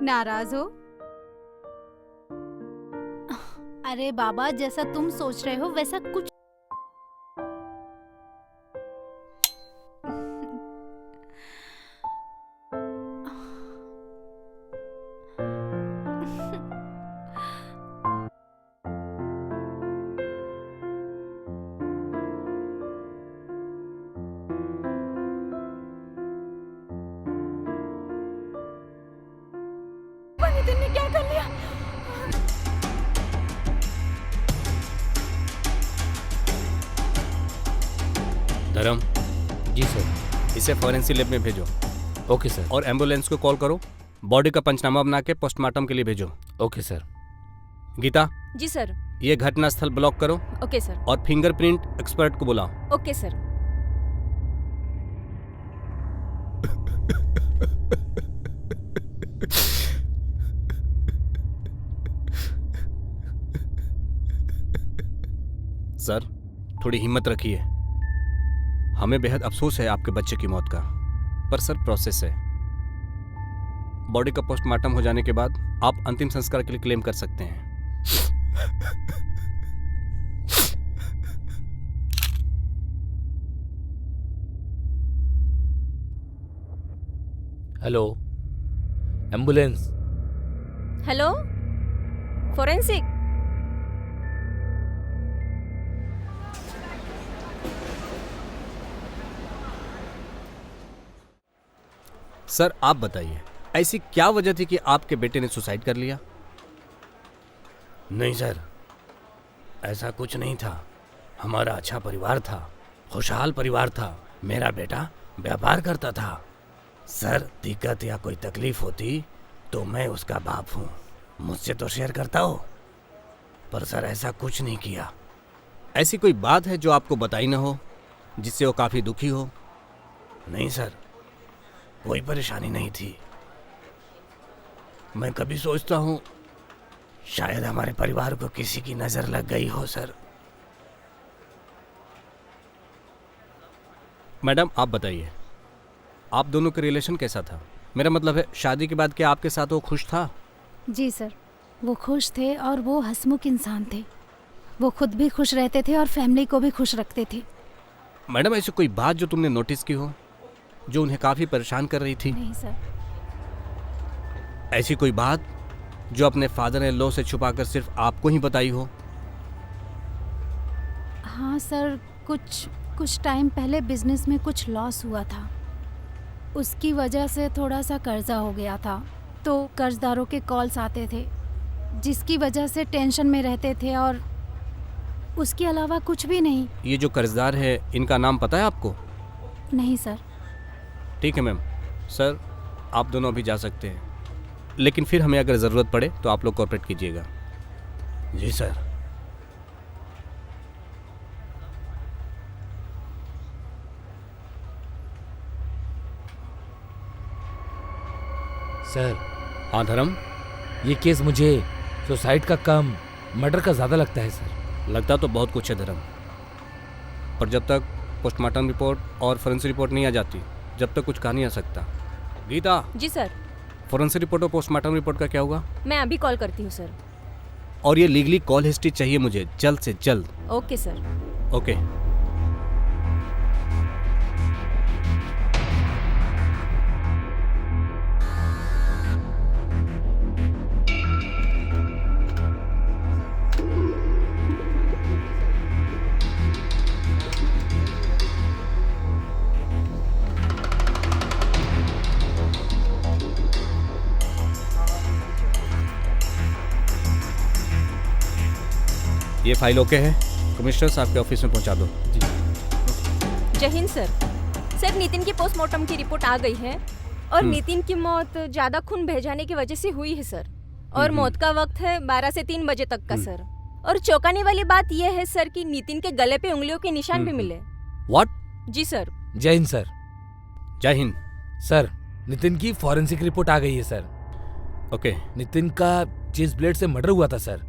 नाराज हो? अरे बाबा, जैसा तुम सोच रहे हो वैसा कुछ नितिन ने क्या कर लिया? धर्म, जी सर। इसे फॉरेंसिक लैब में भेजो। Okay sir. और एम्बुलेंस को कॉल करो, बॉडी का पंचनामा बना के पोस्टमार्टम के लिए भेजो। Okay sir. गीता, जी सर। ये घटना स्थल ब्लॉक करो ओके सर। और फिंगरप्रिंट एक्सपर्ट को बुलाओ। Okay sir. सर, थोड़ी हिम्मत रखिए। हमें बेहद अफसोस है आपके बच्चे की मौत का, पर सर प्रोसेस है। बॉडी का पोस्टमार्टम हो जाने के बाद आप अंतिम संस्कार के लिए क्लेम कर सकते हैं। Hello, ambulance. Hello, forensic. Sir आप बताइए, ऐसी क्या वजह थी कि आपके बेटे ने सुसाइड कर लिया? नहीं सर, ऐसा कुछ नहीं था। हमारा अच्छा परिवार था, खुशहाल परिवार था। मेरा बेटा व्यापार करता था। सर, दिक्कत या कोई तकलीफ होती तो मैं उसका बाप हूँ, मुझसे तो शेयर करता हो। पर सर ऐसा कुछ नहीं किया। ऐसी कोई बात है जो आपको बताई ना हो, जिससे वो काफी दुखी हो? नहीं सर, कोई परेशानी नहीं थी। मैं कभी सोचता हूँ शायद हमारे परिवार को किसी की नजर लग गई हो सर। मैडम आप बताइए, आप दोनों का रिलेशन कैसा था? मेरा मतलब है, शादी के बाद क्या आपके साथ वो खुश था? जी सर, वो खुश थे और वो हंसमुख इंसान थे। वो खुद भी खुश रहते थे और फैमिली को भी खुश रखते थे। मैडम ऐसी कोई बात जो तुमने नोटिस की हो, जो उन्हें काफी परेशान कर रही थी? नहीं सर। ऐसी कोई बात जो अपने फादर इन लॉ से छुपाकर सिर्फ आपको ही बताई हो? हाँ सर, कुछ टाइम पहले बिजनेस में कुछ लॉस हुआ था। उसकी वजह से थोड़ा सा कर्जा हो गया था, तो कर्जदारों के कॉल्स आते थे, जिसकी वजह से टेंशन में रहते थे, और उसके अलावा कुछ भी नहीं। ये जो कर्जदार है, इनका नाम पता है आपको? नहीं सर। ठीक है मैम। सर आप दोनों अभी जा सकते हैं, लेकिन फिर हमें अगर ज़रूरत पड़े तो आप लोग कोऑपरेट कीजिएगा। जी सर। सर, हाँ धर्म, ये केस मुझे सुसाइड का कम मर्डर का ज़्यादा लगता है सर। लगता तो बहुत कुछ है धर्म, पर जब तक पोस्टमार्टम रिपोर्ट और फोरेंसिक रिपोर्ट नहीं आ जाती, जब तक कुछ कहा नहीं आ सकता। गीता। जी सर। फोरेंसिक रिपोर्ट और पोस्टमार्टम रिपोर्ट का क्या होगा? मैं अभी कॉल करती हूँ सर। और ये लीगली कॉल हिस्ट्री चाहिए मुझे, जल्द से जल्द। Okay sir. ओके। ये फाइल ओके है? कमिश्नर साहब के ऑफिस में पहुंचा दो। जी। जय हिंद सर। सर, नितिन की पोस्टमार्टम की रिपोर्ट आ गई है और नितिन की मौत ज्यादा खून बह जाने की वजह से हुई है सर। और मौत का वक्त है 12 से 3 बजे तक का सर। और चौंकाने वाली बात यह है सर कि नितिन के गले पे उंगलियों के निशान भी मिले। व्हाट? जी सर। जय हिंद सर। जय हिंद सर, नितिन की फॉरेंसिक रिपोर्ट आ गई है सर। ओके। नितिन का चेस्ट ब्लेड से मर्डर हुआ था सर।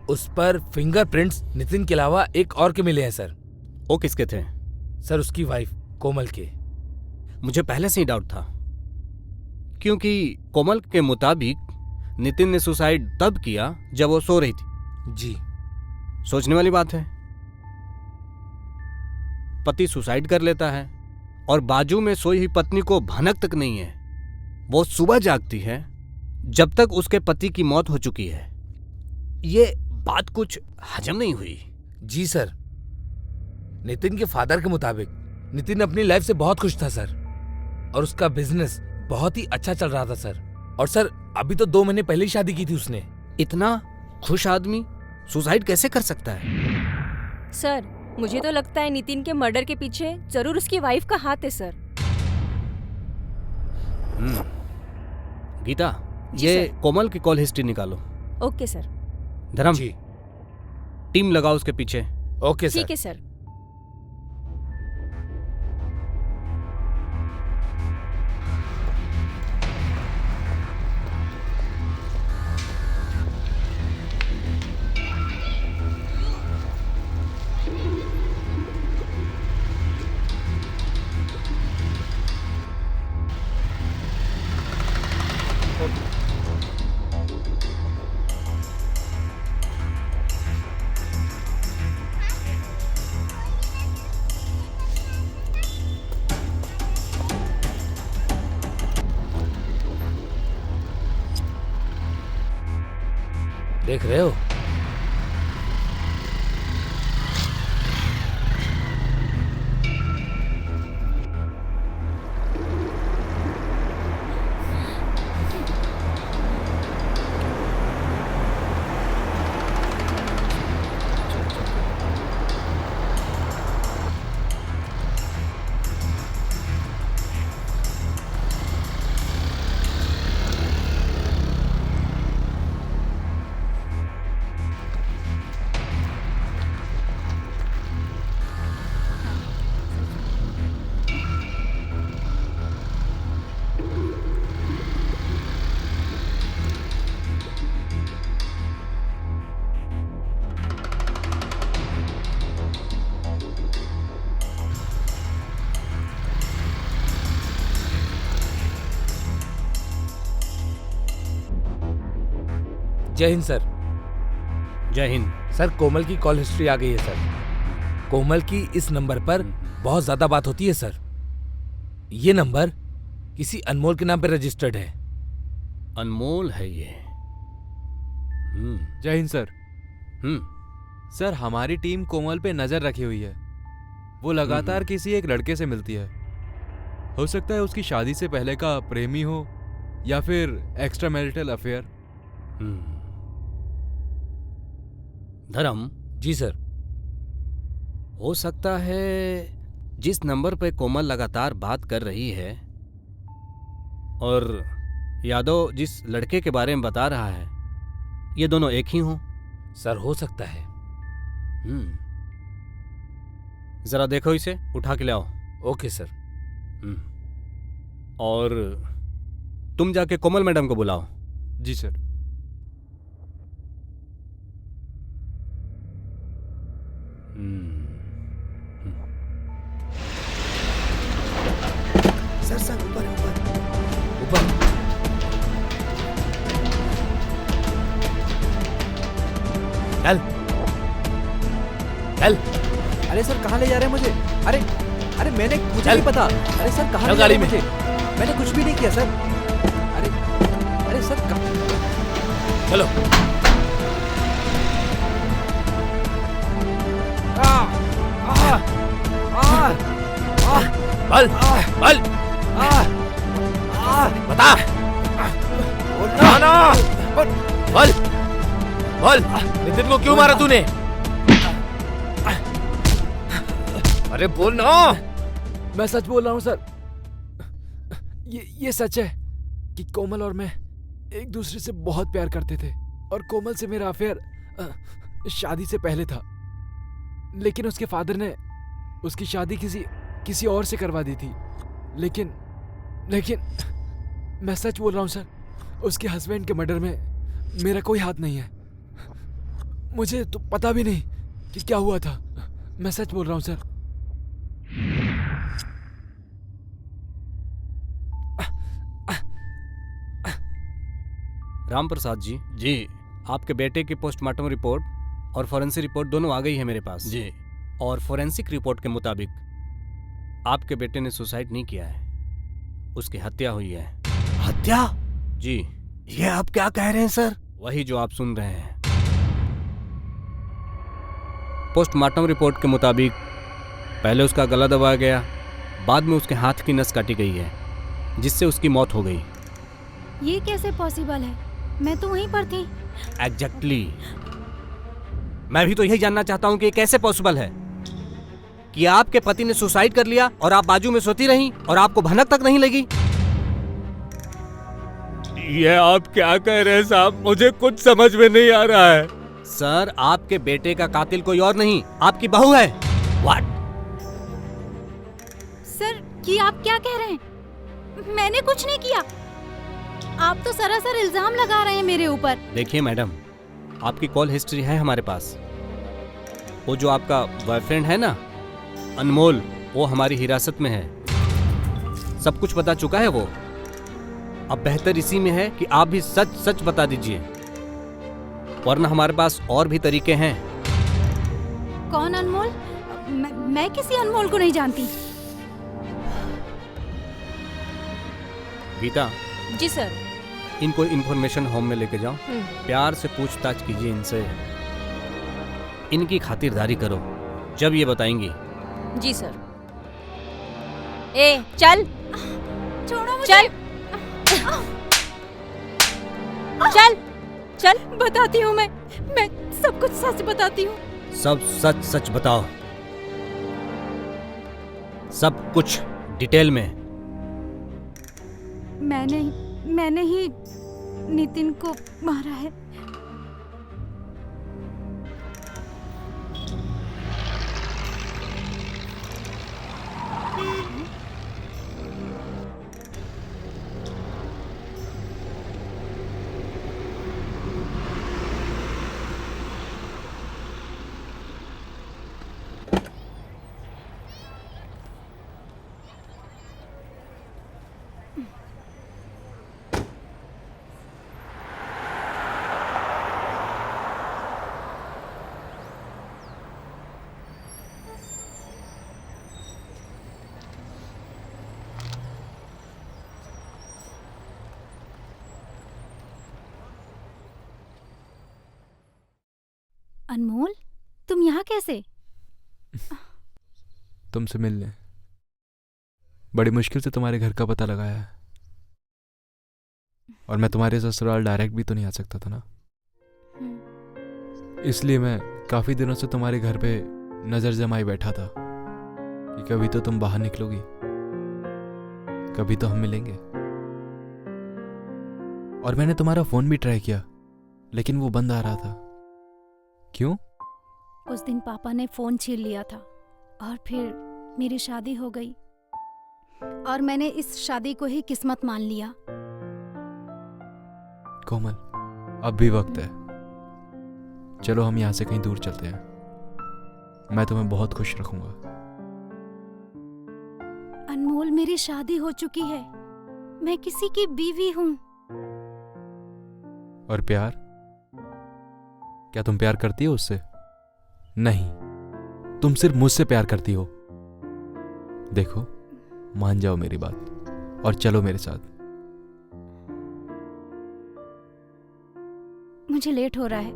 उस पर फिंगरप्रिंट्स नितिन के अलावा एक और के मिले हैं सर। वो किसके थे? सर, उसकी वाइफ कोमल के। मुझे पहले से ही डाउट था। क्योंकि कोमल के मुताबिक नितिन ने सुसाइड तब किया जब वो सो रही थी। जी सोचने वाली बात है। पति सुसाइड कर लेता है और बाजू में सोई हुई पत्नी को भनक तक नहीं है। वो सुबह जागती है जब तक उसके पति की मौत हो चुकी है। ये बात कुछ हजम नहीं हुई। जी सर, नितिन के फादर के मुताबिक नितिन अपनी लाइफ से बहुत खुश था सर, और उसका बिजनेस बहुत ही अच्छा चल रहा था सर। और सर अभी तो 2 महीने पहले ही शादी की थी उसने। इतना खुश आदमी सुसाइड कैसे कर सकता है? सर मुझे तो लगता है नितिन के मर्डर के पीछे जरूर उसकी वाइफ का हाथ है सर। गीता, जी ये सर। कोमल की कॉल हिस्ट्री निकालो। Okay sir. धर्म, जी टीम लगाओ उसके पीछे। Okay sir. ठीक है सर। देख रहे हो? जय हिंद सर। जय हिंद। सर कोमल की कॉल हिस्ट्री आ गई है सर। कोमल की इस नंबर पर बहुत ज्यादा बात होती है सर। ये नंबर किसी अनमोल के नाम पर रजिस्टर्ड है। अनमोल है ये। जय हिंद सर। हम्म सर हमारी टीम कोमल पे नजर रखी हुई है। वो लगातार किसी एक लड़के से मिलती है। हो सकता है उसकी शादी से पहले का प्रेमी हो या फिर एक्स्ट्रा मैरिटल अफेयर। धर्म, जी सर। हो सकता है जिस नंबर पे कोमल लगातार बात कर रही है और यादव जिस लड़के के बारे में बता रहा है, ये दोनों एक ही हों। सर हो सकता है। जरा देखो, इसे उठा के लाओ। Okay sir. और तुम जाके कोमल मैडम को बुलाओ। जी सर। सर सर ऊपर ऊपर ऊपर। चल चल। अरे सर कहाँ ले जा रहे हैं मुझे? अरे अरे मुझे चल। नहीं पता। अरे सर कहाँ चल ले जा रहे गाड़ी हैं मुझे? मैंने कुछ भी नहीं किया सर। अरे अरे सर चलो। बल बल बता। बल बल नितिन को क्यों मारा तूने? अरे बोल ना। मैं सच बोल रहा हूँ सर। ये सच है कि कोमल और मैं एक दूसरे से बहुत प्यार करते थे और कोमल से मेरा अफेयर शादी से पहले था। लेकिन उसके फादर ने उसकी शादी किसी और से करवा दी थी। लेकिन मैं सच बोल रहा हूँ सर, उसके हस्बैंड के मर्डर में मेरा कोई हाथ नहीं है। मुझे तो पता भी नहीं कि क्या हुआ था। मैं सच बोल रहा हूँ सर। राम प्रसाद जी, जी आपके बेटे की पोस्टमार्टम रिपोर्ट और फॉरेंसिक रिपोर्ट दोनों आ गई है मेरे पास। जी। और फॉरेंसिक रिपोर्ट के मुताबिक आपके बेटे ने सुसाइड नहीं किया है, उसकी हत्या हुई है। हत्या? जी, ये आप क्या कह रहे हैं सर? वही जो आप सुन रहे हैं। पोस्टमार्टम रिपोर्ट के मुताबिक पहले उसका गला दबाया गया, बाद में उसके हाथ की नस काटी गई है, जिससे उसकी मौत हो गई। ये कैसे पॉसिबल है? मैं तो वहीं पर थी। एग्जैक्टली। मैं भी तो यही जानना चाहता हूँ कि ये कैसे पॉसिबल है कि आपके पति ने सुसाइड कर लिया और आप बाजू में सोती रहीं और आपको भनक तक नहीं लगी। ये आप क्या कह रहे हैं साहब? मुझे कुछ समझ में नहीं आ रहा है। सर, आपके बेटे का कातिल कोई और नहीं, आपकी बहू है। व्हाट? सर, ये आप क्या कह रहे हैं? मैंने कुछ नहीं किया। आप तो सरासर इल्जाम लगा रहे हैं मेरे ऊपर। देखिए मैडम, आपकी कॉल हिस्ट्री है हमारे पास। वो जो आपका बॉयफ्रेंड है ना, अनमोल, वो हमारी हिरासत में है। सब कुछ बता चुका है वो। अब बेहतर इसी में है कि आप भी सच सच बता दीजिए, वरना हमारे पास और भी तरीके हैं। कौन अनमोल? मैं किसी अनमोल को नहीं जानती। गीता, जी सर। इनको इन्फॉर्मेशन होम में लेके जाओ, प्यार से पूछताछ कीजिए इनसे, इनकी खातिरदारी करो, जब ये बताएंगी। जी सर। ए चल, छोड़ो मुझे। चल चल चल। बताती हूँ मैं सब कुछ सच बताती हूँ। सब सच सच बताओ, सब कुछ डिटेल में। मैंने ही नितिन को मारा है। अनमोल, तुम यहाँ कैसे? तुमसे मिलने। बड़ी मुश्किल से तुम्हारे घर का पता लगाया है, और मैं तुम्हारे ससुराल डायरेक्ट भी तो नहीं आ सकता था ना, इसलिए मैं काफी दिनों से तुम्हारे घर पे नजर जमाई बैठा था कि कभी तो तुम बाहर निकलोगी, कभी तो हम मिलेंगे। और मैंने तुम्हारा फोन भी ट्राई किया, लेकिन वो बंद आ रहा था। क्यों? उस दिन पापा ने फोन छीन लिया था और फिर मेरी शादी हो गई, और मैंने इस शादी को ही किस्मत मान लिया। कोमल, अब भी वक्त है। चलो हम यहाँ से कहीं दूर चलते हैं, मैं तुम्हें बहुत खुश रखूंगा। अनमोल, मेरी शादी हो चुकी है, मैं किसी की बीवी हूँ। और प्यार? क्या तुम प्यार करती हो उससे? नहीं, तुम सिर्फ मुझसे प्यार करती हो। देखो, मान जाओ मेरी बात और चलो मेरे साथ। मुझे लेट हो रहा है,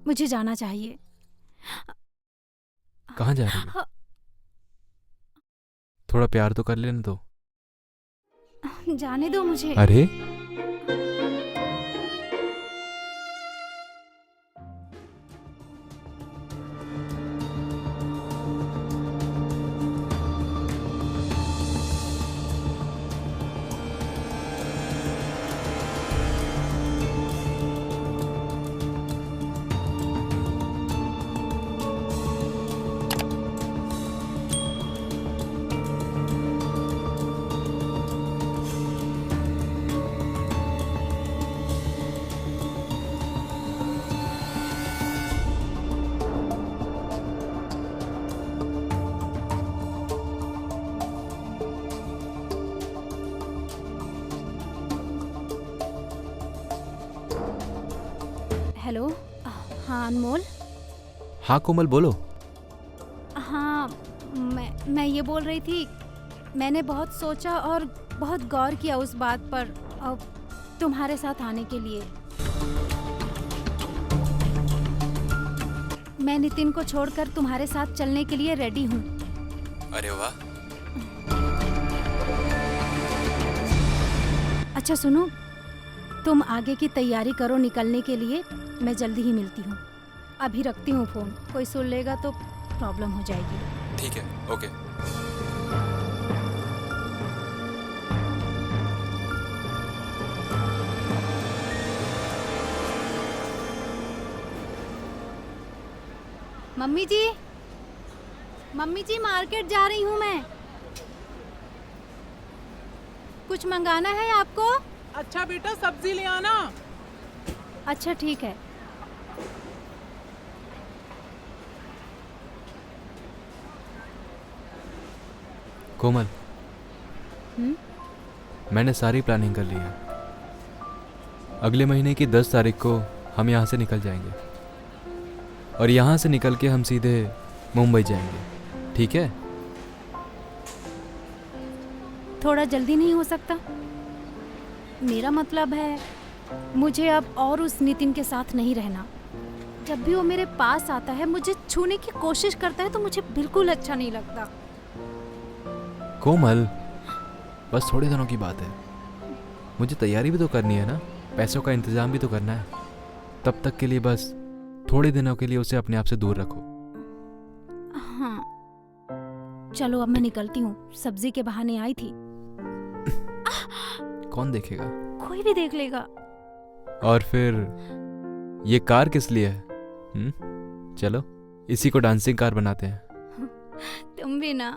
मुझे जाना चाहिए। कहाँ जा रही हो? थोड़ा प्यार तो कर लेने दो। जाने दो मुझे। अरे हेलो। हाँ अनमोल। हाँ कोमल बोलो। हाँ मैं ये बोल रही थी, मैंने बहुत सोचा और बहुत गौर किया उस बात पर, तुम्हारे साथ आने के लिए। मैं नितिन को छोड़कर तुम्हारे साथ चलने के लिए रेडी हूँ। अरे वाह। अच्छा सुनो, तुम आगे की तैयारी करो निकलने के लिए, मैं जल्दी ही मिलती हूँ। अभी रखती हूँ फ़ोन, कोई सुन लेगा तो प्रॉब्लम हो जाएगी। ठीक है, ओके। मम्मी जी मार्केट जा रही हूँ मैं। कुछ मंगाना है आपको? अच्छा बेटा, सब्जी ले आना। अच्छा ठीक है। कोमल, मैंने सारी प्लानिंग कर ली है। अगले महीने की 10 तारीख को हम यहाँ से निकल जाएंगे और यहाँ से निकल के हम सीधे मुंबई जाएंगे, ठीक है? थोड़ा जल्दी नहीं हो सकता? मेरा मतलब है, मुझे अब और उस नितिन के साथ नहीं रहना। जब भी वो मेरे पास आता है, मुझे छूने की कोशिश करता है, तो मुझे बिल्कुल अच्छा नहीं लगता। कोमल, बस थोड़े दिनों की बात है। मुझे तैयारी भी तो करनी है ना, पैसों का इंतजाम भी तो करना है। तब तक के लिए बस थोड़े दिनों के लिए उसे अपने आप से दूर रखो। हाँ चलो, अब मैं निकलती हूँ। सब्जी के बहाने आई थी। कौन देखेगा? कोई भी देख लेगा। और फिर ये कार किस लिए है? चलो इसी को डांसिंग कार बनाते हैं। तुम भी ना।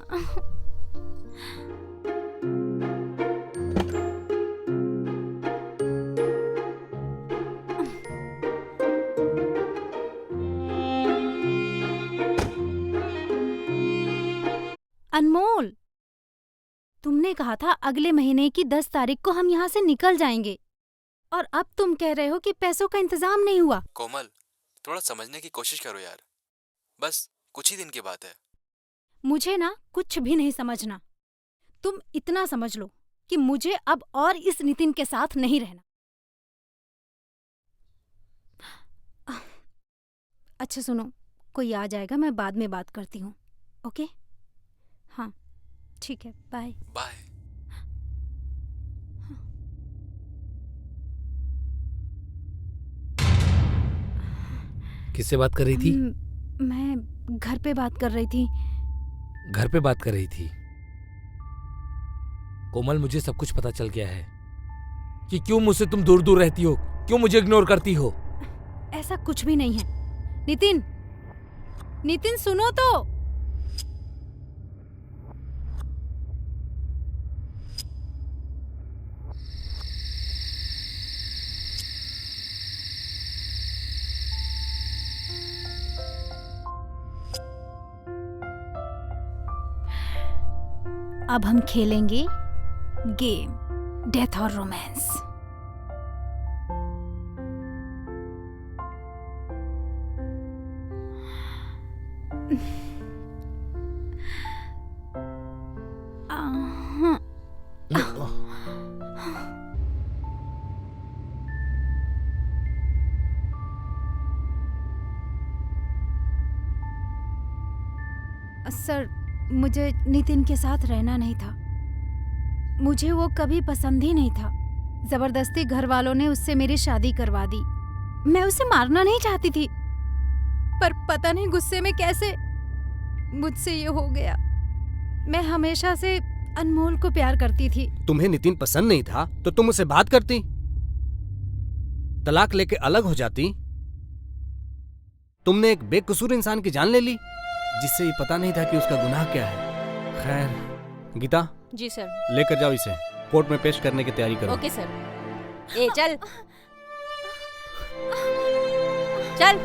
अनमोल, तुमने कहा था अगले महीने की 10 तारीख को हम यहाँ से निकल जाएंगे, और अब तुम कह रहे हो कि पैसों का इंतजाम नहीं हुआ। कोमल, थोड़ा समझने की कोशिश करो यार, बस कुछ ही दिन की बात है। मुझे ना कुछ भी नहीं समझना। तुम इतना समझ लो कि मुझे अब और इस नितिन के साथ नहीं रहना। अच्छा सुनो, कोई आ जाएगा, मैं बाद में बात करती हूँ। ओके? हाँ ठीक है, बाय बाय। किससे बात कर रही थी? मैं घर पे बात कर रही थी। घर पे बात कर रही थी? कोमल, मुझे सब कुछ पता चल गया है कि क्यों मुझसे तुम दूर दूर रहती हो, क्यों मुझे इग्नोर करती हो। ऐसा कुछ भी नहीं है। नितिन, नितिन सुनो तो। अब हम खेलेंगे गेम, डेथ और रोमांस। सर, मुझे नितिन के साथ रहना नहीं था। मुझे वो कभी पसंद ही नहीं था। जबरदस्ती घर वालों ने उससे मेरी शादी करवा दी। मैं उसे मारना नहीं चाहती थी, पर पता नहीं गुस्से में कैसे मुझसे ये हो गया। मैं हमेशा से अनमोल को प्यार करती थी। तुम्हें नितिन पसंद नहीं था तो तुम उससे बात करती, तलाक लेके अलग हो जाती। तुमने एक बेकसूर इंसान की जान ले ली, जिससे ये पता नहीं था कि उसका गुनाह क्या है। खैर गीता, जी सर। लेकर जाओ इसे, कोर्ट में पेश करने की तैयारी करो। Okay sir. ए चल चल।